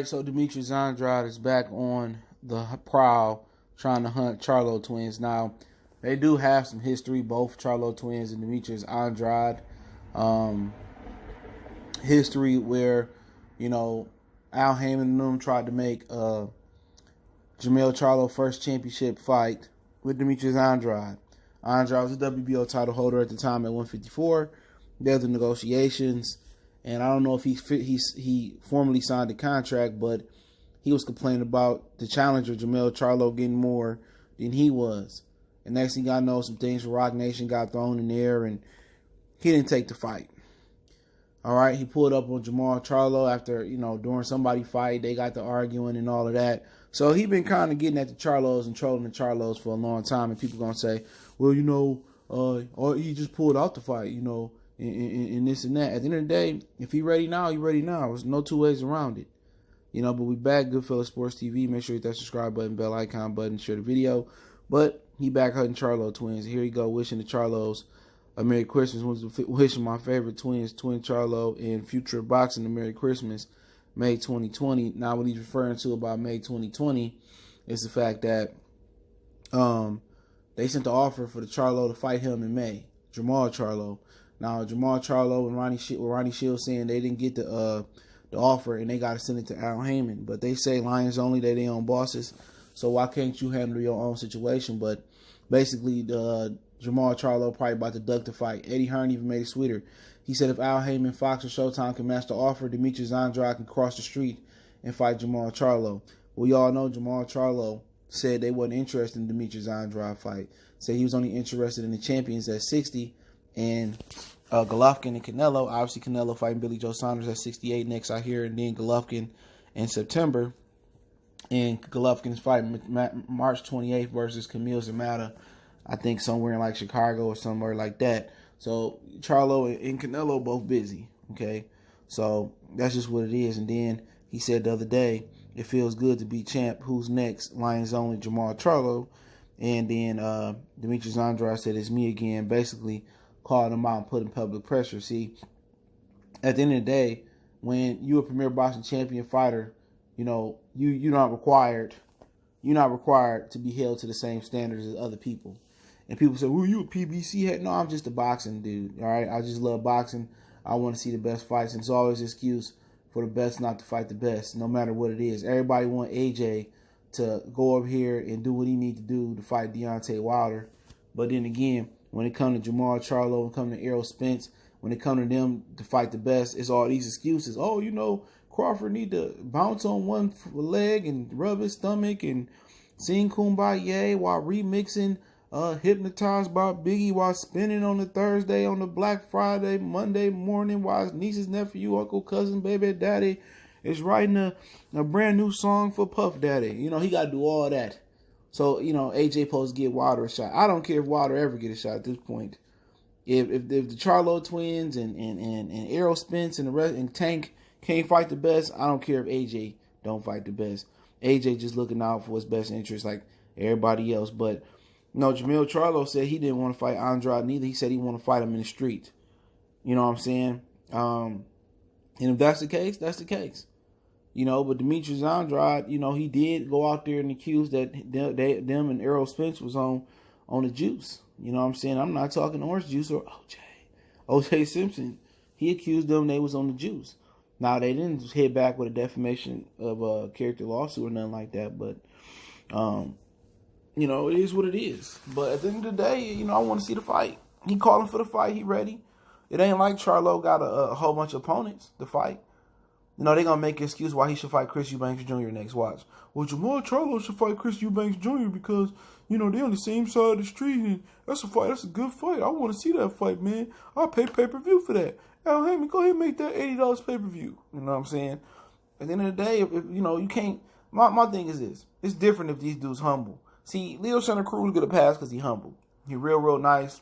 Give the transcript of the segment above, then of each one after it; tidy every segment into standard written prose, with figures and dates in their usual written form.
right, so Demetrius Andrade is back on the prowl trying to hunt Charlo twins. Now, they do have some history, both Charlo twins and Demetrius Andrade. History where, Al Heyman and them tried to make Jermell Charlo first championship fight with Demetrius Andrade. Andrade was a WBO title holder at the time at 154. There were negotiations. And I don't know if he formally signed the contract, but he was complaining about the challenger, Jermell Charlo, getting more than he was. And next thing I know, some things from Rock Nation got thrown in there, and he didn't take the fight. All right, he pulled up on Jermall Charlo after, during somebody's fight. They got to arguing and all of that. So he been kind of getting at the Charlos and trolling the Charlos for a long time. And people going to say, well, he just pulled out the fight, and this and that. At the end of the day, if he ready now, he ready now. There's no two ways around it. But we back, Goodfellas Sports TV. Make sure you hit that subscribe button, bell icon button, share the video. But he back hunting Charlo twins. Here you go, wishing the Charlos a Merry Christmas. Wishing my favorite twins, Twin Charlo and Future Boxing, a Merry Christmas, May 2020. Now, what he's referring to about May 2020 is the fact that they sent the offer for the Charlo to fight him in May, Jermall Charlo. Now, Jermall Charlo and Ronnie Shields saying they didn't get the offer and they got to send it to Al Heyman. But they say Lions only, they their own bosses. So why can't you handle your own situation? But basically, Jermall Charlo probably about to duck the fight. Eddie Hearn even made it sweeter. He said if Al Heyman, Fox, or Showtime can match the offer, Demetrius Andrade can cross the street and fight Jermall Charlo. Well, y'all know Jermall Charlo said they wasn't interested in Demetrius Andrade fight. Said he was only interested in the champions at 60 and Golovkin and Canelo. Obviously, Canelo fighting Billy Joe Saunders at 68 next, I hear, and then Golovkin in September. And Golovkin is fighting March 28th versus Camille Zamata, I think somewhere in like Chicago or somewhere like that. So Charlo and Canelo both busy, okay? So that's just what it is. And then he said the other day, it feels good to be champ. Who's next? Lions only, Jermall Charlo. And then Demetrius Andrade said, it's me again, basically calling him out and putting public pressure. See, at the end of the day, when you a premier boxing champion fighter, you're not required to be held to the same standards as other people. And people say, well, you a PBC head? No, I'm just a boxing dude, all right? I just love boxing. I want to see the best fights. And it's always an excuse for the best not to fight the best, no matter what it is. Everybody want AJ to go over here and do what he need to do to fight Deontay Wilder. But then again, when it comes to Jermall Charlo, when it comes to Errol Spence, when it comes to them to fight the best, it's all these excuses. Oh, Crawford need to bounce on one leg and rub his stomach and sing Kumbaya while remixing Hypnotized by Biggie while spinning on the Thursday, on the Black Friday, Monday morning while his nieces, nephew, uncle, cousin, baby, daddy is writing a brand new song for Puff Daddy. He got to do all that. So, AJ supposed to get Wilder a shot. I don't care if Wilder ever get a shot at this point. If the Charlo twins and Errol Spence and the rest and Tank can't fight the best, I don't care if AJ don't fight the best. AJ just looking out for his best interest like everybody else. But Jermell Charlo said he didn't want to fight Andrade neither. He said he want to fight him in the street. You know what I'm saying? And if that's the case, that's the case. But Demetrius Andrade, he did go out there and accuse that them and Errol Spence was on the juice. You know what I'm saying? I'm not talking orange juice or OJ Simpson. He accused them they was on the juice. Now, they didn't hit back with a defamation of a character lawsuit or nothing like that, but, it is what it is. But at the end of the day, I want to see the fight. He calling for the fight. He ready. It ain't like Charlo got a whole bunch of opponents to fight. They going to make an excuse why he should fight Chris Eubanks Jr. next. Watch. Well, Jermall Charlo should fight Chris Eubanks Jr. because, they on the same side of the street. And that's a fight. That's a good fight. I want to see that fight, man. I'll pay pay-per-view for that. Al Heyman, go ahead and make that $80 pay-per-view. You know what I'm saying? At the end of the day, if you can't... My thing is this. It's different if these dudes humble. See, Leo Santa Cruz get a pass because he humble. He real nice.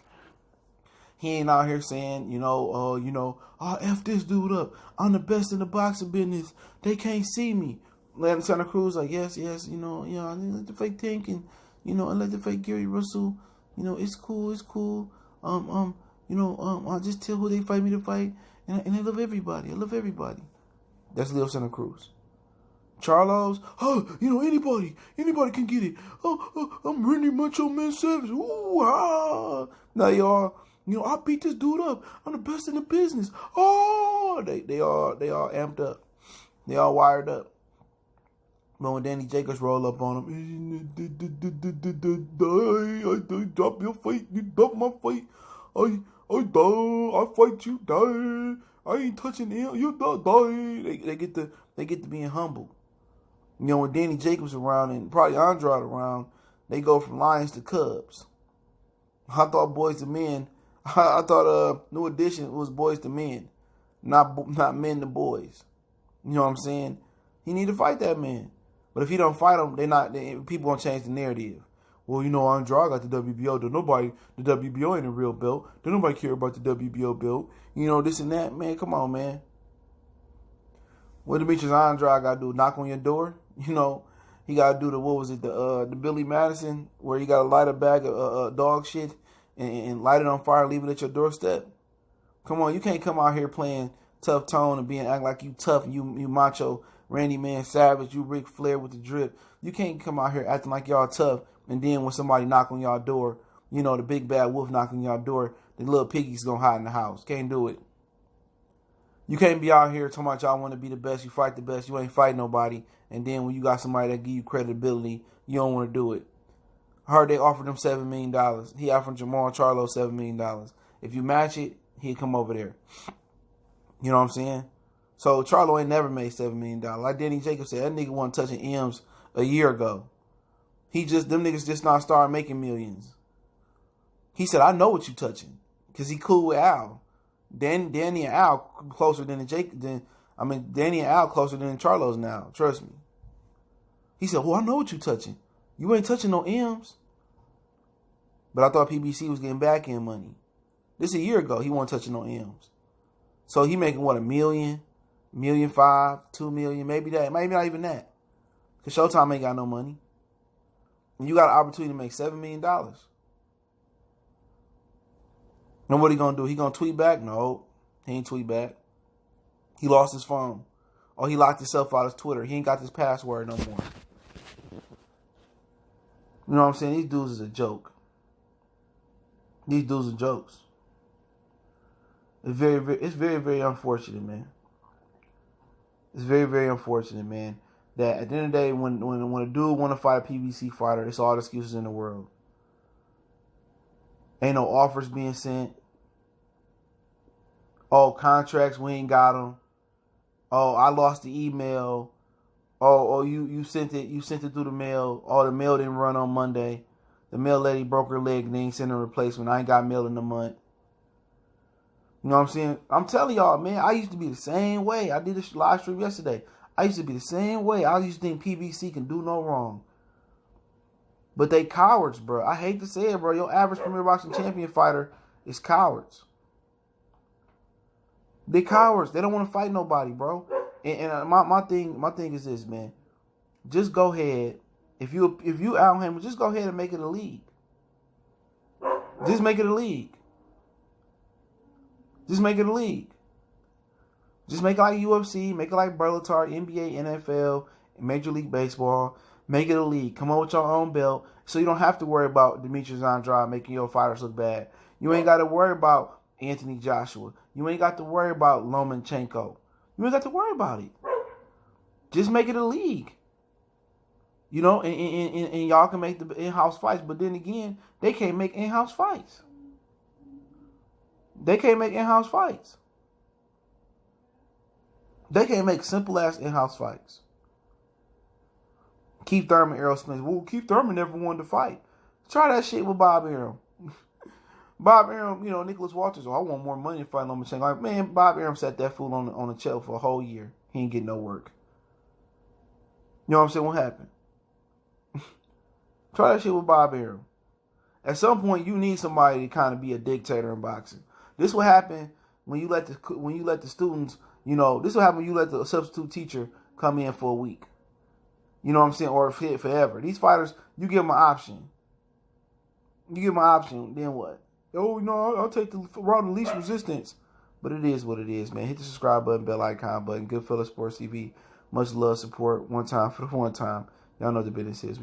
He ain't out here saying, I'll F this dude up. I'm the best in the boxing business. They can't see me. Leo Santa Cruz like, yes, I let the fake Tank and, I let the fake Gary Russell, it's cool. I just tell who they fight me to fight, and I love everybody. That's Leo Santa Cruz. Charlo's, oh, anybody can get it. Oh, I'm Randy Macho Man Savage. Ooh, ah. Now y'all, I beat this dude up. I'm the best in the business. Oh, they all amped up. They all wired up. But when Danny Jacobs roll up on him, I drop your fight. You drop my fight. I fight you. Die. I ain't touching him. You die. They get to being humble. When Danny Jacobs around and probably Andrade around, they go from Lions to Cubs. I thought Boys to Men. I thought New Edition was Boys to Men, not men to boys. You know what I'm saying? He need to fight that man. But if he don't fight him, people gonna change the narrative. Well, Andrade got the WBO. The WBO ain't a real belt. Don't nobody care about the WBO belt. This and that. Man, come on, man. What Demetrius Andrade got to do? Knock on your door? He got to do the Billy Madison, where you got to light a bag of dog shit and light it on fire and leave it at your doorstep? Come on, you can't come out here playing tough tone and act like you tough and you macho, Randy Man Savage, you Ric Flair with the drip. You can't come out here acting like y'all tough, and then when somebody knock on y'all door, the big bad wolf knocking on y'all door, the little piggy's gonna hide in the house. Can't do it. You can't be out here talking about y'all want to be the best, you fight the best, you ain't fight nobody, and then when you got somebody that give you credibility, you don't want to do it. I heard they offered him $7 million. He offered Jermall Charlo $7 million. If you match it, he'd come over there. You know what I'm saying? So Charlo ain't never made $7 million. Like Danny Jacobs said, that nigga wasn't touching M's a year ago. Them niggas just not started making millions. He said, I know what you touching. Because he cool with Al. Danny and Al closer than Danny and Al closer than Charlo's now. Trust me. He said, well, I know what you touching. You ain't touching no M's. But I thought PBC was getting back end money. This a year ago, he wasn't touching no M's. So he making what, $1 million, $1.5 million, $2 million, maybe that, maybe not even that. Because Showtime ain't got no money. And you got an opportunity to make $7 million. And what he gonna do? He gonna tweet back? No, he ain't tweet back. He lost his phone. Or he locked himself out of Twitter. He ain't got his password no more. You know what I'm saying? These dudes is a joke. These dudes are jokes. It's very, very unfortunate, man. It's very, very unfortunate, man, that at the end of the day, when a dude want to fight a PBC fighter, it's all the excuses in the world. Ain't no offers being sent. Oh, contracts, we ain't got them. Oh, I lost the email. Oh, you sent it through the mail. Oh, the mail didn't run on Monday. The mail lady broke her leg and they ain't sent a replacement. I ain't got mail in a month. You know what I'm saying? I'm telling y'all, man, I used to be the same way. I did this live stream yesterday. I used to be the same way. I used to think PBC can do no wrong. But they cowards, bro. I hate to say it, bro. Your average Premier Boxing Champion fighter is cowards. They cowards. They don't want to fight nobody, bro. And my thing is this, man. Just go ahead. If you out him, just go ahead and make it a league. Just make it a league. Just make it a league. Just make it like UFC, make it like Bellator, NBA, NFL, Major League Baseball. Make it a league. Come on with your own belt, so you don't have to worry about Demetrius Andrade making your fighters look bad. You ain't got to worry about Anthony Joshua. You ain't got to worry about Lomachenko. You ain't got to worry about it. Just make it a league. You know, and y'all can make the in-house fights, but then again, they can't make in-house fights. They can't make in-house fights. They can't make simple-ass in-house fights. Keith Thurman, Errol Spence. Well, Keith Thurman never wanted to fight. Try that shit with Bob Arum. Bob Arum, you know, Nicholas Walters. Oh, I want more money to fight Lomachenko. Like, man, Bob Arum sat that fool on the shelf for a whole year. He ain't getting no work. You know what I'm saying? What happened? Try that shit with Bob Arum. At some point, you need somebody to kind of be a dictator in boxing. This will happen when you let the students, you know, this will happen when you let the substitute teacher come in for a week. You know what I'm saying? Or forever. These fighters, you give them an option. You give them an option, then what? Oh, no, I'll take the route of least resistance. But it is what it is, man. Hit the subscribe button, bell icon button. Goodfellas Sports TV. Much love, support. One time for the one time. Y'all know what the business is.